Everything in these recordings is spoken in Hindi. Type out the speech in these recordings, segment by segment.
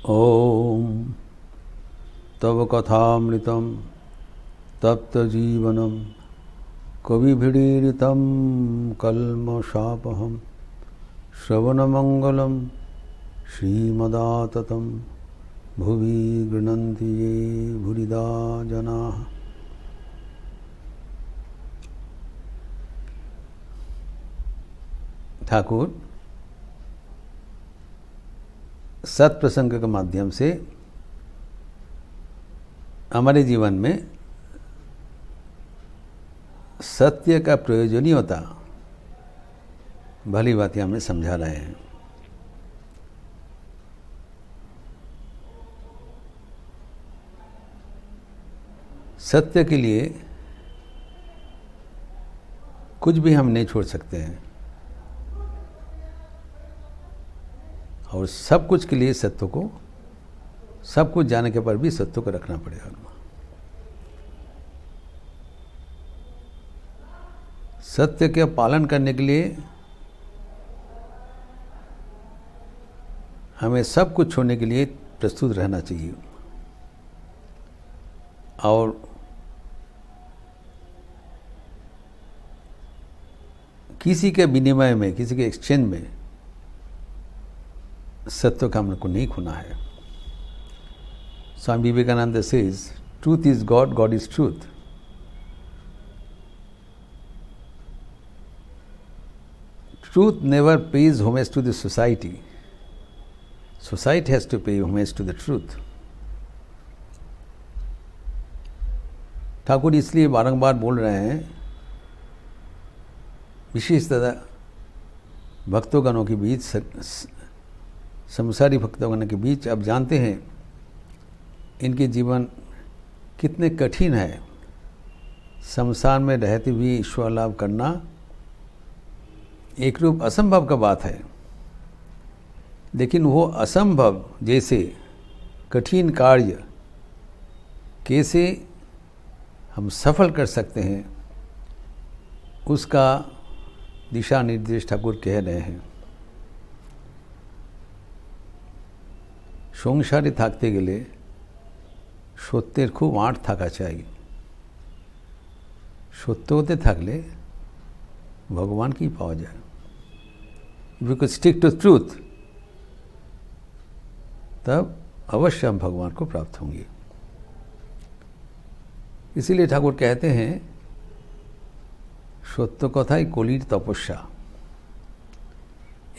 ओम तव कथामृतं तप्तजीवनं कविभिरीडितं कल्मषापहं श्रवणमंगलं श्रीमदाततं भुवि गृह्णन्ति ये भूरिदा जनाः। ठाकुर सत्प्रसंग के माध्यम से हमारे जीवन में सत्य का प्रयोजनीयता भली बात हमें समझा रहे हैं। सत्य के लिए कुछ भी हम नहीं छोड़ सकते हैं और सब कुछ के लिए सत्य को, सब कुछ जाने के पर भी सत्य को रखना पड़ेगा। सत्य के पालन करने के लिए हमें सब कुछ छोड़ने के लिए प्रस्तुत रहना चाहिए और किसी के विनिमय में, किसी के एक्सचेंज में सत्य का हमको नहीं खोना है। Swami Vivekananda says, truth is God, God is truth. Truth never pays homage to the society, society has to pay homage to the truth. Thakur इसलिए बारंबार बोल रहे हैं, विशेषतः भक्तोगणों के बीच, संसारी भक्तगणों के बीच। अब जानते हैं इनके जीवन कितने कठिन है। संसार में रहते हुए ईश्वर लाभ करना एक रूप असंभव का बात है, लेकिन वो असंभव जैसे कठिन कार्य कैसे हम सफल कर सकते हैं, उसका दिशा निर्देश ठाकुर कह रहे हैं। সংসারে থাকতে গেলে সত্যের খুব আঁট থাকা চাই। সত্য হতে থাকলে ভগবানকেই পাওয়া যায়। If you could stick to truth, तब अवश्य हम भगवान को प्राप्त होंगे। इसीलिए ठाकुर कहते हैं, सत्य कथाई कलिर तपस्या।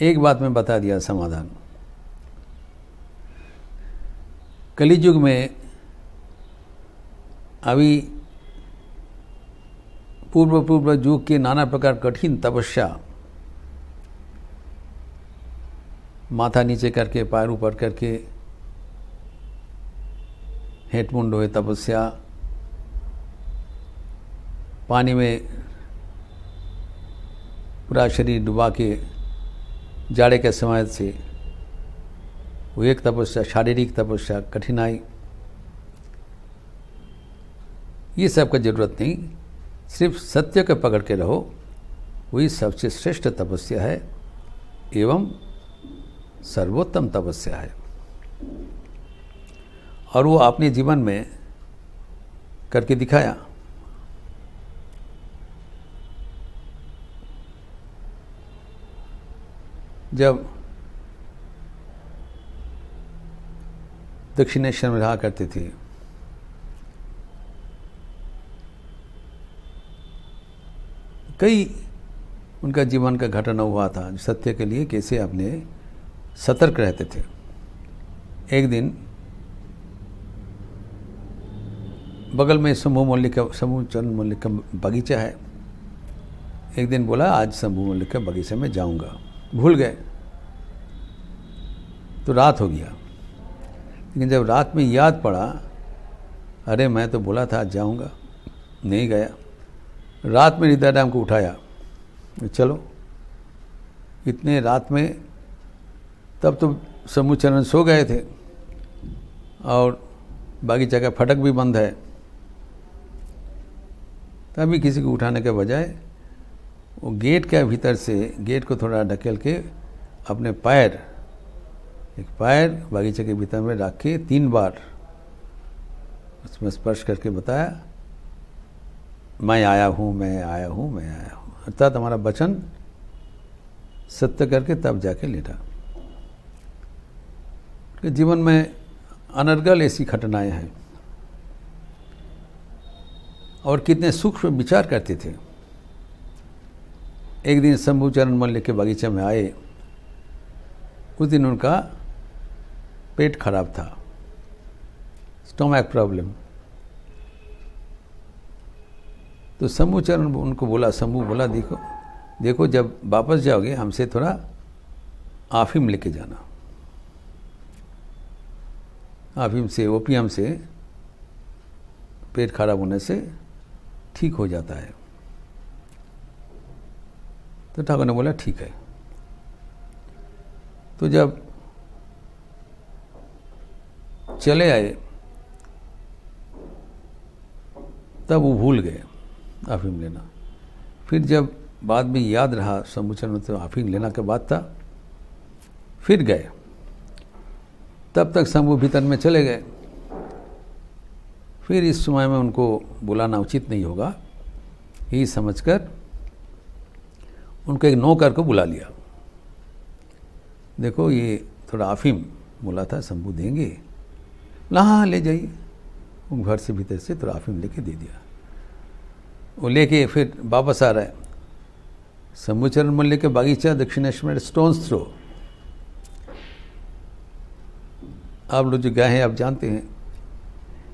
एक बात में बता दिया समाधान। कलियुग में अभी पूर्व युग के नाना प्रकार कठिन तपस्या, माथा नीचे करके पैर ऊपर करके हेट मुंड हुए तपस्या, पानी में पूरा शरीर डुबा के जाड़े के समय से वो एक तपस्या, शारीरिक तपस्या, कठिनाई, ये सब का जरूरत नहीं। सिर्फ सत्य को पकड़ के रहो, वही सबसे श्रेष्ठ तपस्या है एवं सर्वोत्तम तपस्या है। और वो अपने जीवन में करके दिखाया। जब दक्षिणेश्वर में रहा करते थे, कई उनका जीवन का घटना हुआ था सत्य के लिए कैसे अपने सतर्क रहते थे। एक दिन बगल में शंभू चरण मल्लिक का बगीचा है। एक दिन बोला, आज शंभू मल्लिक के बगीचे में जाऊंगा। भूल गए तो रात हो गया। लेकिन जब रात में याद पड़ा, अरे मैं तो बोला था आज जाऊंगा, नहीं गया। रात में हृदयराम को उठाया, चलो। इतने रात में, तब तो शंभूचरण सो गए थे और बागीचा का फटक भी बंद है। तभी किसी को उठाने के बजाय वो गेट के भीतर से, गेट को थोड़ा ढकेल के अपने पैर एक पैर बागीचे के भीतर में रख के 3 बार उसमें स्पर्श करके बताया, मैं आया हूँ, मैं आया हूँ, मैं आया हूँ। अर्थात हमारा वचन सत्य करके तब जाके लेटा। कि जीवन में अनर्गल ऐसी घटनाएं हैं और कितने सूक्ष्म विचार करते थे। एक दिन शंभुचरण मल्लिक के बगीचे में आए। उस दिन उनका पेट खराब था, स्टोमैक प्रॉब्लम। तो शंभुचरण उनको बोला, शंभु बोला देखो देखो जब वापस जाओगे हमसे थोड़ा आफीम लेके जाना। आफीम से, ओपियम से पेट खराब होने से ठीक हो जाता है। तो ठाकुर ने बोला ठीक है। तो जब चले आए तब वो भूल गए अफीम लेना। फिर जब बाद में याद रहा शंभुचरण तो अफीम लेना के बाद था, फिर गए। तब तक शंभु भीतर में चले गए। फिर इस समय में उनको बुलाना उचित नहीं होगा, यही समझकर उनको एक नौकर को बुला लिया। देखो ये थोड़ा अफीम बोला था शंभु देंगे, हाँ ले जाइए। वो घर से भीतर से थोड़ा अफीम लेके दे दिया। वो लेके फिर वापस आ रहा है। शंभुचरण मल्लिक के बागीचा दक्षिणेश्वर स्टोन्स थ्रो। आप लोग जो गए हैं आप जानते हैं।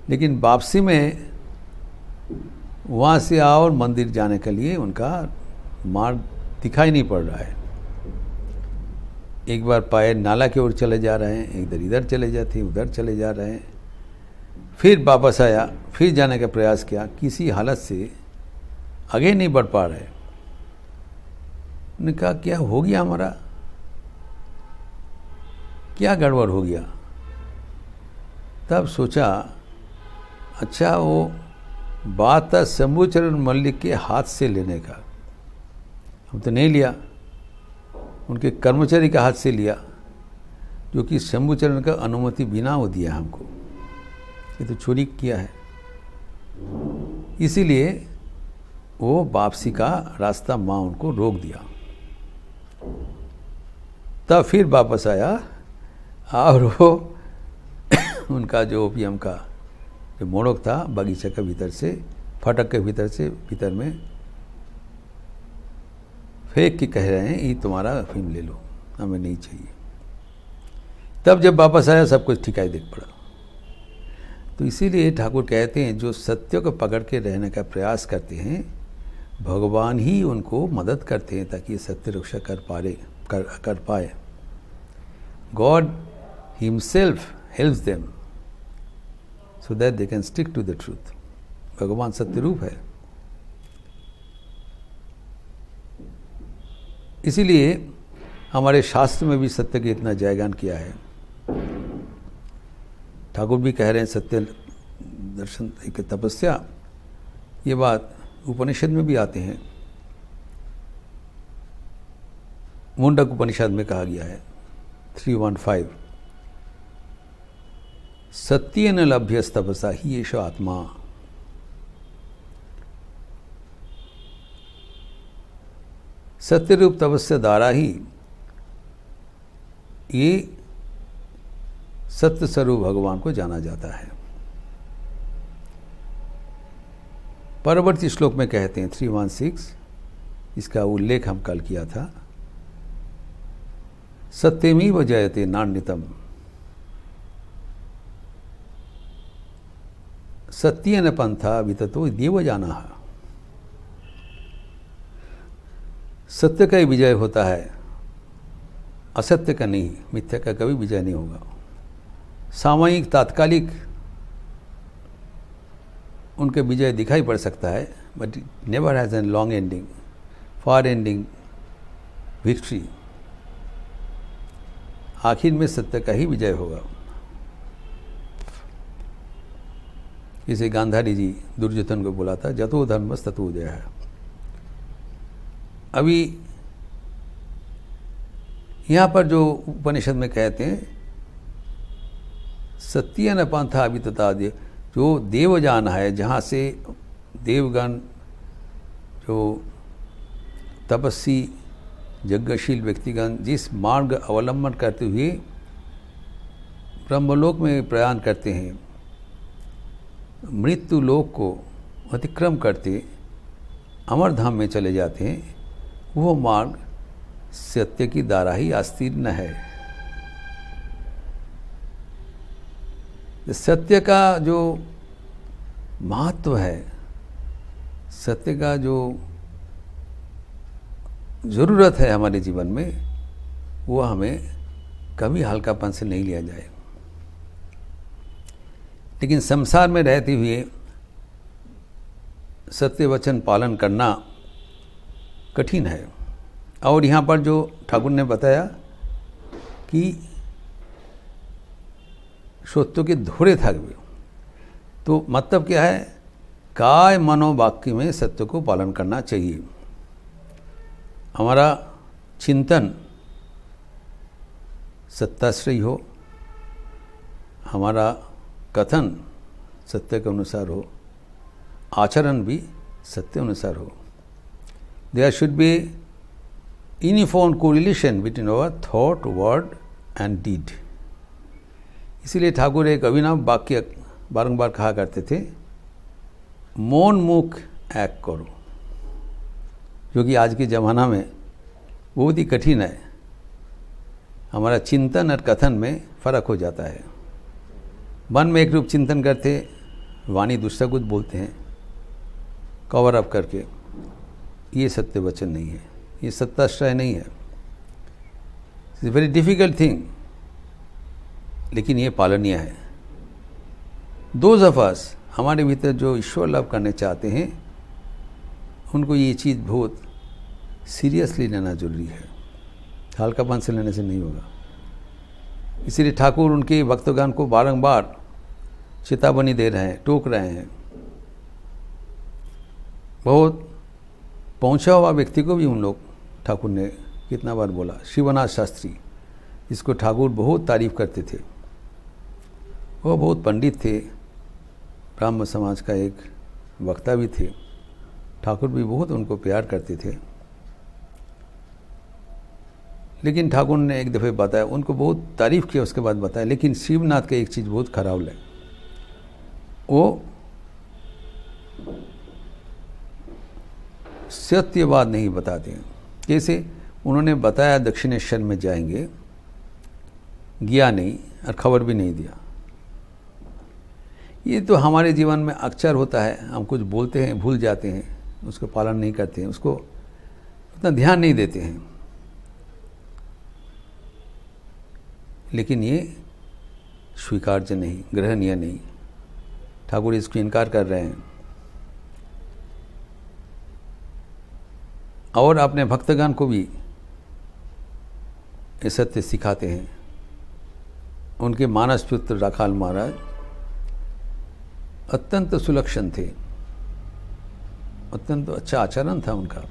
लेकिन वापसी में वहाँ से आओ और मंदिर जाने के लिए उनका मार्ग दिखाई नहीं पड़ रहा है। एक बार पैर नाला की ओर चले जा रहे हैं, इधर चले जाते हैं, उधर चले जा रहे हैं। फिर वापस आया, फिर जाने का प्रयास किया, किसी हालत से आगे नहीं बढ़ पा रहे। उन्होंने कहा क्या हो गया, हमारा क्या गड़बड़ हो गया। तब सोचा अच्छा वो बात था शंभुचरण मल्लिक के हाथ से लेने का। हम तो नहीं लिया, उनके कर्मचारी का हाथ से लिया, जो कि शंभुचरण का अनुमति बिना वो दिया हमको। ये तो चोरी किया है। इसीलिए वो वापसी का रास्ता माँ उनको रोक दिया। तब फिर वापस आया और वो उनका जो ओपियम का जो मोड़क था बगीचे के भीतर से, फाटक के भीतर से भीतर में फेंक के कह रहे हैं ये तुम्हारा अफीम ले लो, हमें नहीं चाहिए। तब जब वापस आया सब कुछ ठिकाई देख पड़ा। तो इसीलिए ठाकुर कहते हैं जो सत्य को पकड़ के रहने का प्रयास करते हैं भगवान ही उनको मदद करते हैं ताकि सत्य रक्षा कर पाए। God himself helps them so that they can stick to the truth। भगवान सत्य रूप है। इसीलिए हमारे शास्त्र में भी सत्य की इतना जयगान किया है। ठाकुर भी कह रहे हैं सत्य दर्शन एक तपस्या। ये बात उपनिषद में भी आते हैं। मुंडक उपनिषद में कहा गया है 3:1-5 सत्येन लभ्यस्तपसा ही एष आत्मा। सत्य रूप तपस्या द्वारा ही ये सत्य स्वरूप भगवान को जाना जाता है। परवर्ती श्लोक में कहते हैं 3:1-6, इसका उल्लेख हम कल किया था। सत्यमेव जयते नान्यतम सत्येन पंथा विततो देव जाना। सत्य का ही विजय होता है, असत्य का नहीं। मिथ्या का कभी विजय नहीं होगा। सामयिक तात्कालिक उनके विजय दिखाई पड़ सकता है, but never has an long ending, far ending victory. आखिर में सत्य का ही विजय होगा। इसे गांधारी जी दुर्योधन को बोला था, जतो धर्मस् ततो जयः। अभी यहाँ पर जो उपनिषद में कहते हैं सत्य न पंथा अभितता दे, जो देवजान है, जहाँ से देवगण, जो तपस्वी यज्ञशील व्यक्तिगण जिस मार्ग अवलंबन करते हुए ब्रह्मलोक में प्रयाण करते हैं, मृत्यु लोक को अतिक्रम करते अमर धाम में चले जाते हैं, वो मार्ग सत्य की द्वारा ही आस्तीर्ण है। सत्य का जो महत्व है, सत्य का जो ज़रूरत है हमारे जीवन में, वो हमें कभी हल्कापन से नहीं लिया जाए। लेकिन संसार में रहते हुए सत्य वचन पालन करना कठिन है। और यहाँ पर जो ठाकुर ने बताया कि सत्य के धोरे थकवे, तो मतलब क्या है, काय मनोवाक्य में सत्य को पालन करना चाहिए। हमारा चिंतन सत्याश्रयी हो, हमारा कथन सत्य के अनुसार हो, आचरण भी सत्य अनुसार हो। There should be uniform correlation between our thought, word and deed. इसीलिए ठाकुर एक अभिनव वाक्य बारंबार कहा करते थे, मौन मुख एक्ट करो, जो कि आज के ज़माना में बहुत ही कठिन है। हमारा चिंतन और कथन में फ़र्क हो जाता है। मन में एक रूप चिंतन करते, वाणी दूसरा कुछ बोलते हैं कवर अप करके। ये सत्य वचन नहीं है, ये सत्याश्रय नहीं है। इट्स वेरी डिफ़िकल्ट थिंग, लेकिन ये पालनीय है। दोज ऑफ अस, हमारे भीतर जो ईश्वर लाभ करने चाहते हैं, उनको ये चीज़ बहुत सीरियसली लेना जरूरी है। हल्कापन से लेने से नहीं होगा। इसीलिए ठाकुर उनके भक्तगण को बारंबार चेतावनी दे रहे हैं, टोक रहे हैं। बहुत पहुंचा हुआ व्यक्ति को भी उन लोग ठाकुर ने कितना बार बोला। शिवनाथ शास्त्री, जिसको ठाकुर बहुत तारीफ करते थे, वो बहुत पंडित थे, ब्राह्म समाज का एक वक्ता भी थे। ठाकुर भी बहुत उनको प्यार करते थे। लेकिन ठाकुर ने एक दफ़े बताया, उनको बहुत तारीफ़ किया, उसके बाद बताया, लेकिन शिवनाथ का एक चीज़ बहुत खराब लगे, वो सत्यवाद नहीं बताते हैं। जैसे उन्होंने बताया दक्षिणेश्वर में जाएंगे, गया नहीं और खबर भी नहीं दिया। ये तो हमारे जीवन में अक्सर होता है। हम कुछ बोलते हैं, भूल जाते हैं, उसको पालन नहीं करते हैं, उसको उतना ध्यान नहीं देते हैं। लेकिन ये स्वीकार्य नहीं, ग्रहणीय नहीं। ठाकुर इसको इनकार कर रहे हैं और अपने भक्तगण को भी ये सत्य सिखाते हैं। उनके मानस पुत्र राखाल महाराज अत्यंत सुलक्षण थे, अत्यंत अच्छा आचरण था उनका।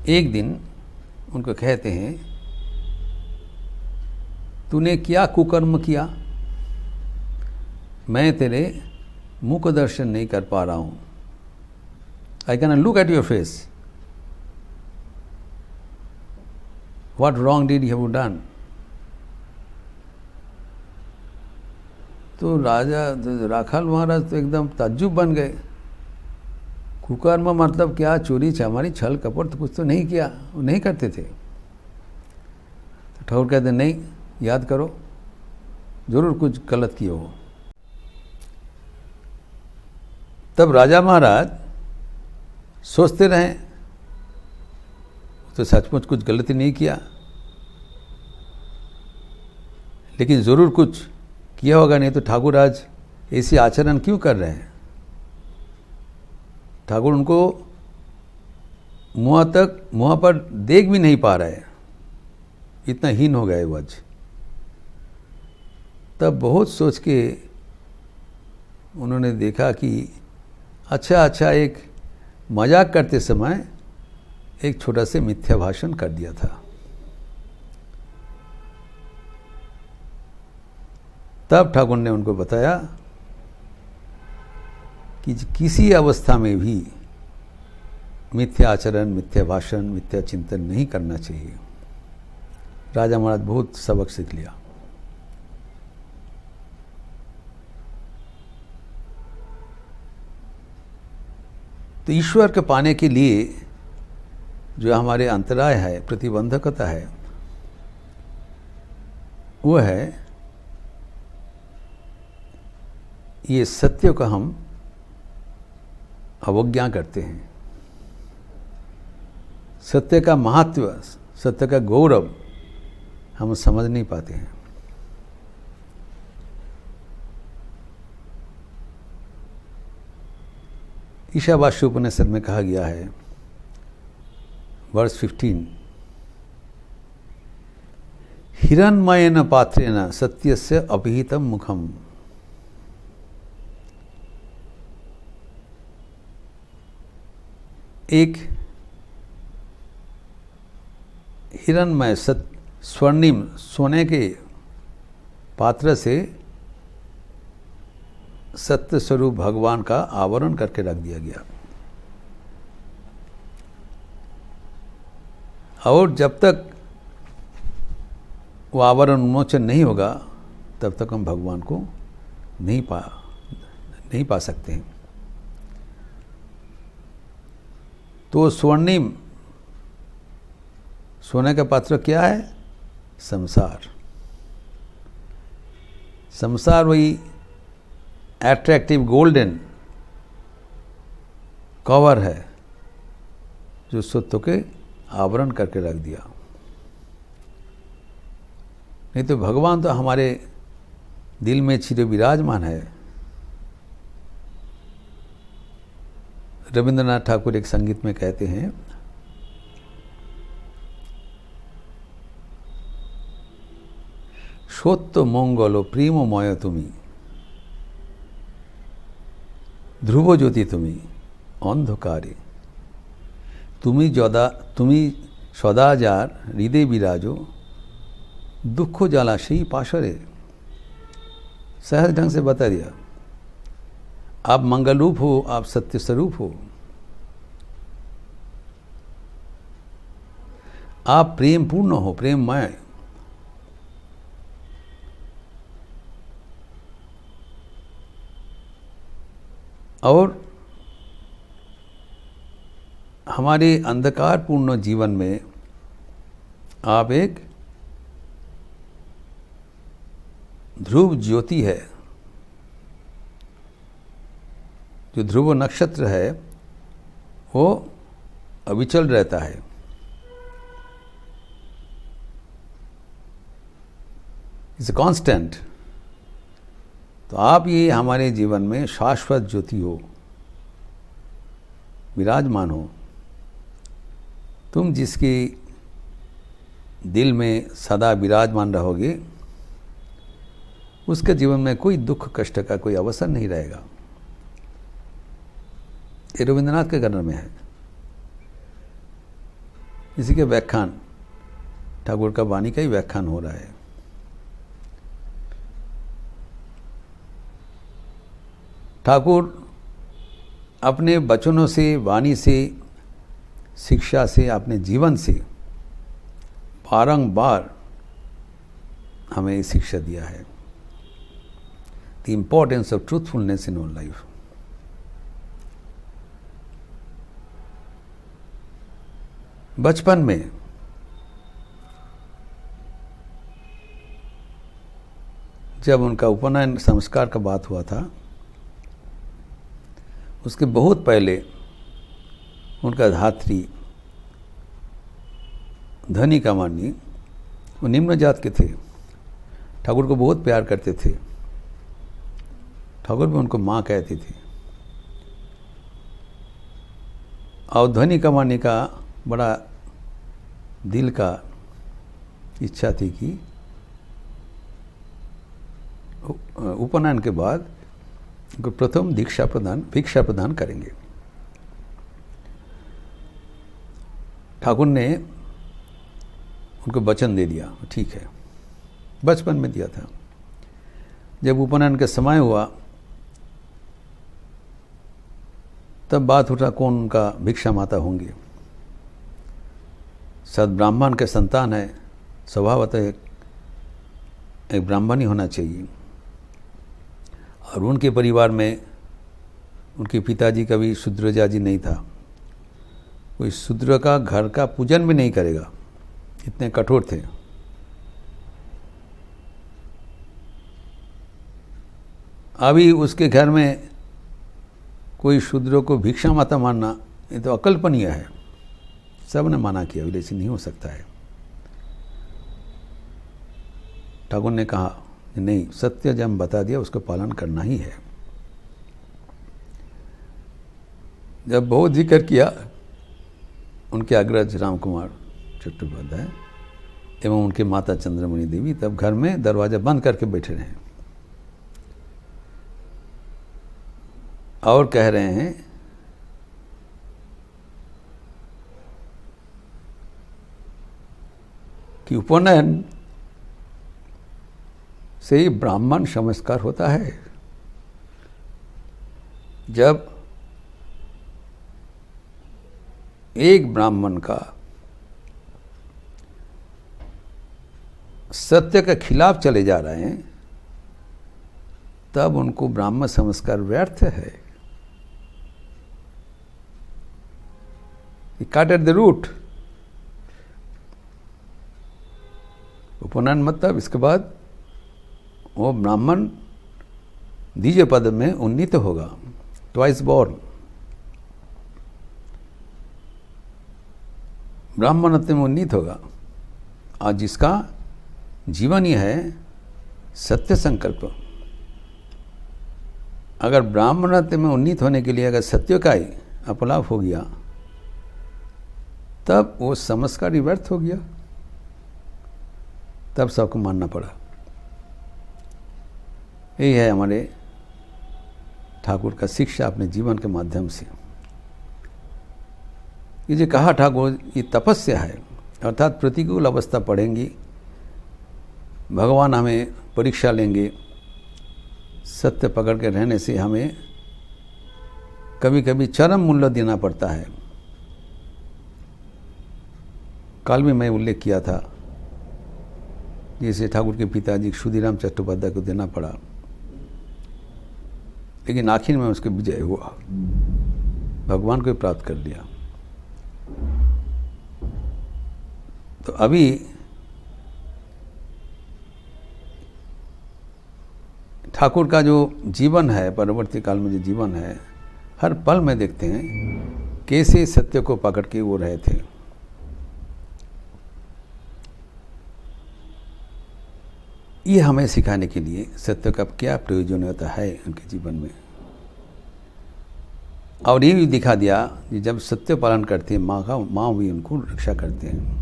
एक दिन उनको कहते हैं, तूने क्या कुकर्म किया, मैं तेरे मुख दर्शन नहीं कर पा रहा हूँ। I can look at your face, what wrong did you have done. तो राजा राखाल महाराज तो एकदम ताज्जुब बन गए। कुकर्म मतलब क्या, चोरी चमारी छल कपट तो कुछ तो नहीं किया, वो नहीं करते थे। तो ठाकुर कहते नहीं, याद करो, जरूर कुछ गलत किए हो। तब राजा महाराज सोचते रहे, तो सचमुच कुछ गलती नहीं किया, लेकिन जरूर कुछ किया होगा, नहीं तो ठाकुर आज ऐसे आचरण क्यों कर रहे हैं। ठाकुर उनको मुँह पर देख भी नहीं पा रहे, इतना हीन हो गए वो आज। तब बहुत सोच के उन्होंने देखा कि अच्छा एक मजाक करते समय एक छोटा से मिथ्या भाषण कर दिया था। तब ठाकुर ने उनको बताया कि किसी अवस्था में भी मिथ्या आचरण, मिथ्या भाषण, मिथ्या चिंतन नहीं करना चाहिए। राजा महाराज बहुत सबक सीख लिया। तो ईश्वर के पाने के लिए जो हमारे अंतराय है, प्रतिबंधकता है, वो है ये सत्य का हम अवज्ञा करते हैं। सत्य का महत्व, सत्य का गौरव हम समझ नहीं पाते हैं। ईशावास्य उपनिषद में कहा गया है, वर्स 15, हिरण्मयेन पात्रेण सत्यस्य अपिहितं मुखम। एक हिरण्मय स्वर्णिम सोने के पात्र से सत्य स्वरूप भगवान का आवरण करके रख दिया गया, और जब तक वो आवरण उन्मोचन नहीं होगा तब तक हम भगवान को नहीं पा सकते हैं। तो स्वर्णिम सोने का पात्र क्या है? संसार। संसार वही एट्रैक्टिव गोल्डन कवर है जो सत्य के आवरण करके रख दिया। नहीं तो भगवान तो हमारे दिल में चिर विराजमान है। रविंद्रनाथ ठाकुर एक संगीत में कहते हैं, সত্য মঙ্গল প্রেমময় তুমি, ধ্রুবজ্যোতি তুমি অন্ধকারে, তুমি সদা যার হৃদয়ে বিরাজो, दुख জ্বালা সেই पाशरे। सहज ढंग से बता दिया, आप मंगल रूप हो, आप सत्य स्वरूप हो, आप प्रेम पूर्ण हो, प्रेममय। और हमारे अंधकारपूर्ण जीवन में आप एक ध्रुव ज्योति है। जो ध्रुव नक्षत्र है वो अविचल रहता है। It's constant. तो आप ये हमारे जीवन में शाश्वत ज्योति हो, विराजमान हो। तुम जिसके दिल में सदा विराजमान रहोगे, उसके जीवन में कोई दुख कष्ट का कोई अवसर नहीं रहेगा। ये रविंद्रनाथ के गणन में है। इसी के व्याख्यान, ठाकुर का वाणी का ही व्याख्यान हो रहा है। ठाकुर अपने वचनों से, वाणी से, शिक्षा से, अपने जीवन से बारंबार हमें शिक्षा दिया है। The importance of truthfulness in our life. बचपन में जब उनका उपनयन संस्कार का बात हुआ था, उसके बहुत पहले उनका धात्री धनी कामानी, वो निम्न जात के थे, ठाकुर को बहुत प्यार करते थे। ठाकुर भी उनको माँ कहती थी। और धनी कामानी का बड़ा दिल का इच्छा थी कि उपनयन के बाद उनको प्रथम भिक्षा प्रदान करेंगे। ठाकुर ने उनको वचन दे दिया, ठीक है, बचपन में दिया था। जब उपनयन के समय हुआ तब बात उठा कौन उनका भिक्षा माता होंगी। सद्ब्राह्मण के संतान है, स्वभावतः एक ब्राह्मण ही होना चाहिए। और उनके परिवार में उनके पिताजी का भी शूद्र जाति नहीं था, कोई शूद्र का घर का पूजन भी नहीं करेगा, इतने कठोर थे। अभी उसके घर में कोई शूद्रों को भिक्षा माता मानना ये तो अकल्पनीय है। सब ने माना कि अभिलेषी नहीं हो सकता है। ठाकुर ने कहा नहीं, सत्य जब बता दिया उसको पालन करना ही है। जब बहुत जिक्र किया उनके अग्रज राम कुमार चट्टोपाध्याय एवं उनके माता चंद्रमणि देवी, तब घर में दरवाजा बंद करके बैठे रहे और कह रहे हैं कि उपनयन से ही ब्राह्मण संस्कार होता है। जब एक ब्राह्मण का सत्य के खिलाफ चले जा रहे हैं तब उनको ब्राह्मण संस्कार व्यर्थ है। Cut at the root. उपनयन मतलब इसके बाद वो ब्राह्मण द्विज पद में उन्नीत होगा, ट्वाइस बॉर्न। ब्राह्मणत्व में उन्नीत होगा और जिसका जीवन ही है सत्य संकल्प। अगर ब्राह्मणत्व में उन्नीत होने के लिए अगर सत्य का ही अपलाप हो गया तब वो संस्कार ही व्यर्थ हो गया, तब सबको मानना पड़ा। यही है हमारे ठाकुर का शिक्षा अपने जीवन के माध्यम से। ये जो कहा ठाकुर ये तपस्या है, अर्थात प्रतिकूल अवस्था पड़ेंगी, भगवान हमें परीक्षा लेंगे। सत्य पकड़ के रहने से हमें कभी कभी चरम मूल्य देना पड़ता है। कल भी मैं उल्लेख किया था जैसे ठाकुर के पिताजी क्षुदीराम चट्टोपाध्याय को देना पड़ा, लेकिन आखिर में उसके विजय हुआ, भगवान को प्राप्त कर लिया। तो अभी ठाकुर का जो जीवन है, परवर्ती काल में जो जीवन है, हर पल में देखते हैं कैसे सत्य को पकड़ के वो रहे थे। ये हमें सिखाने के लिए सत्य का क्या प्रयोजन होता है उनके जीवन में। और ये भी दिखा दिया कि जब सत्य पालन करते हैं माँ भी उनको रक्षा करते हैं।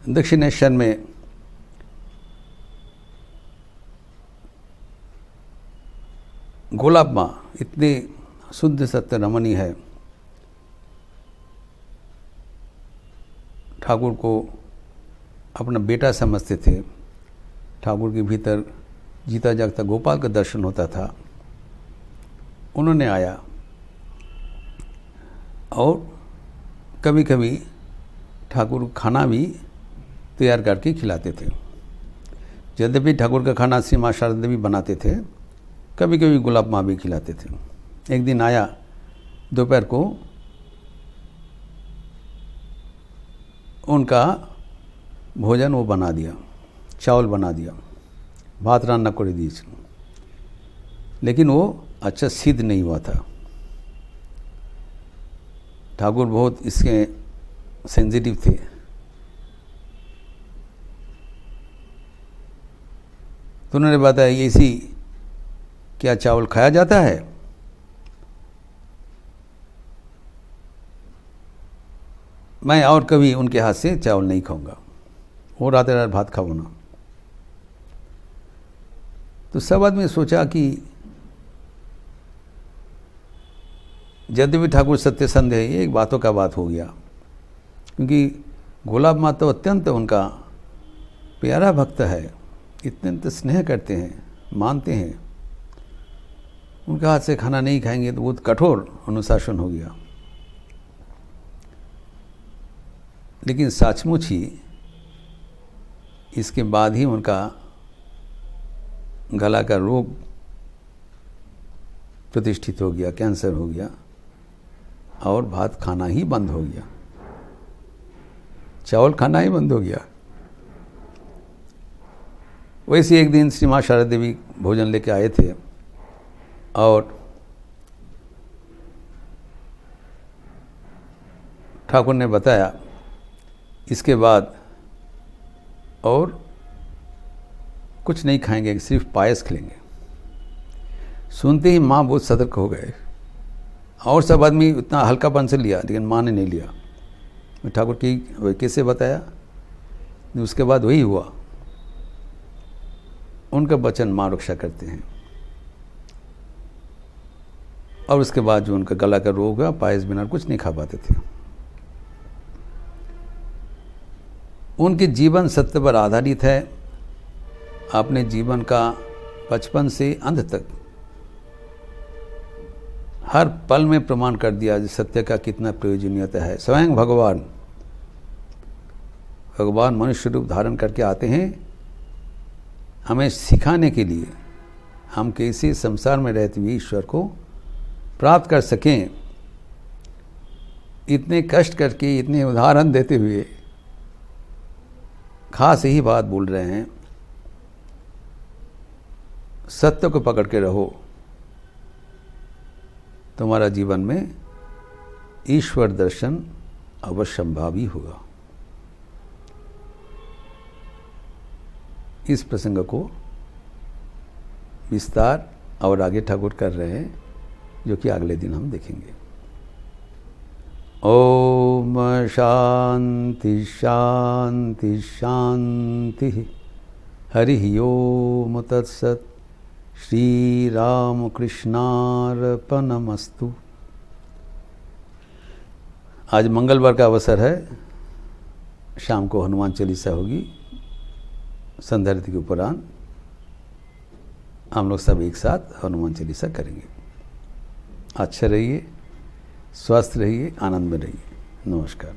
दक्षिणेश्वर में गोलाब माँ इतनी शुद्ध सत्य रमणी है, ठाकुर को अपना बेटा समझते थे। ठाकुर के भीतर जीता जागता गोपाल का दर्शन होता था। उन्होंने आया और कभी कभी ठाकुर खाना भी तैयार करके खिलाते थे। यद्यपि ठाकुर का खाना श्री माँ शारदा देवी बनाते थे, कभी कभी गुलाब माँ भी खिलाते थे। एक दिन आया दोपहर को, उनका भोजन वो बना दिया, चावल बना दिया, भात रान्ना कर दी, लेकिन वो अच्छा सिद्ध नहीं हुआ था। ठाकुर बहुत इसके सेंसिटिव थे। तो उन्होंने बताया ऐसी क्या चावल खाया जाता है? मैं और कभी उनके हाथ से चावल नहीं खाऊंगा, वो रात रात भात खाओ ना। तो सब आदमी सोचा कि यद्यपि ठाकुर सत्य संधे, एक बातों का बात हो गया, क्योंकि गुलाब माँ तो अत्यंत उनका प्यारा भक्त है, अत्यंत स्नेह करते हैं, मानते हैं। उनके हाथ से खाना नहीं खाएंगे तो बहुत कठोर अनुशासन हो गया। लेकिन सचमुच ही इसके बाद ही उनका गला का रोग प्रतिष्ठित हो गया, कैंसर हो गया और भात खाना ही बंद हो गया, चावल खाना ही बंद हो गया। वैसे एक दिन श्री माँ शारदा देवी भोजन लेके आए थे और ठाकुर ने बताया इसके बाद और कुछ नहीं खाएंगे, सिर्फ पायस खेलेंगे। सुनते ही माँ बहुत सतर्क हो गए और सब आदमी उतना हल्कापन से लिया, लेकिन माँ ने नहीं लिया। ठाकुर की कैसे बताया, उसके बाद वही हुआ। उनका वचन माँ रक्षा करते हैं। और उसके बाद जो उनका गला का रोग हुआ, पायस बिना कुछ नहीं खा पाते थे। उनके जीवन सत्य पर आधारित है। आपने जीवन का बचपन से अंत तक हर पल में प्रमाण कर दिया सत्य का कितना प्रयोजनीयता है। स्वयं भगवान मनुष्य रूप धारण करके आते हैं हमें सिखाने के लिए, हम कैसे संसार में रहते हुए ईश्वर को प्राप्त कर सकें। इतने कष्ट करके, इतने उदाहरण देते हुए खास यही बात बोल रहे हैं, सत्य को पकड़ के रहो, तुम्हारा जीवन में ईश्वर दर्शन अवश्यंभावी होगा। इस प्रसंग को विस्तार और आगे ठाकुर कर रहे हैं, जो कि अगले दिन हम देखेंगे। ओम शांति शांति शांति। हरि ओम तत्सत। श्री राम कृष्णार्पणमस्तु। आज मंगलवार का अवसर है, शाम को हनुमान चालीसा होगी संध्या आरती के उपरांत। हम लोग सब एक साथ हनुमान चालीसा करेंगे। अच्छा रहिए, स्वस्थ रहिए, आनंद में रहिए। नमस्कार।